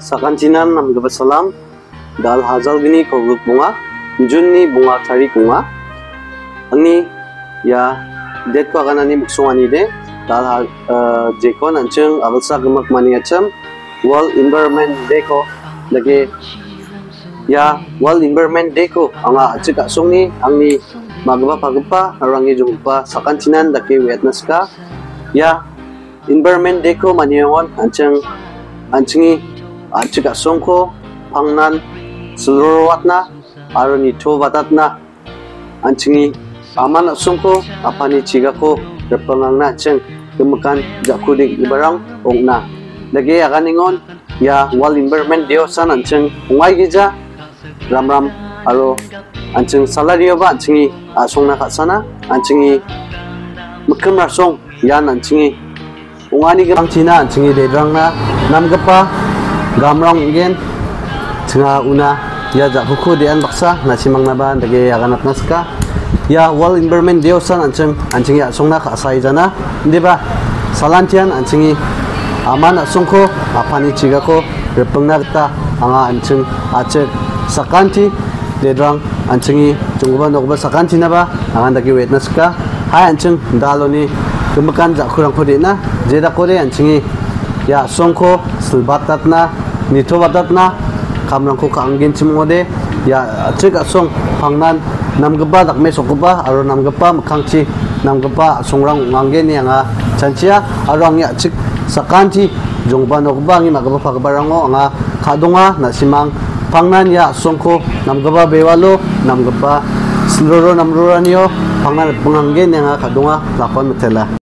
sakantinan namgaba salam dal hazal gini koguk bunga junni bunga tari kunga angni ya det ko akan ani muksungani de dal jekon anjung abalsa gemak mani acham World Environment Day ko lagi ya World Environment Day ko anga achik asungni angni magba pagpa arangi jumpa sakantinan dake wetness ka ya Environment Day ko maniyon anjungi achik asungko pangnan seluruhnya aroni to batatna anjungi aman asungko apani cigako berpengangna ceng gemakan jakudik ibarang ongna lagi akan ingon ya World Environment Day san anjung ungai gija ram aro anjung salario ba anjungi asongna kasana anjungi mekem rasong yan anjungi ungani gerang cina anjungi dedrangna namgapa gamrong gen tengah una ya jakuku dean baksa nasimang naban lagi akan naska ya World Environment Day san anjungi asongna kasai jana ndiba salantian anjungi aman asungko apani cigako berpengna kita anga anjung acek sakanti dedrang anjungi jungguba nogba sakanti naba angan dagi witness ka hai anjung daloni gemakan jakurang kodena jeda kode anjungi ya asungko silbatatna nito batatna kamrangko kaanggen cimode ya acek asung pangnan namgeba dakme sokuba aro namgeba makangci namgeba asongrang nganggen anga cancia aro angya acek sakanti jungba nogba ngi magaba pagbarango anga kadonga nasimang pangnan ya songko namgaba bewalo namgaba sloro namruraniyo pangnan penganggen yang kadonga lakon metela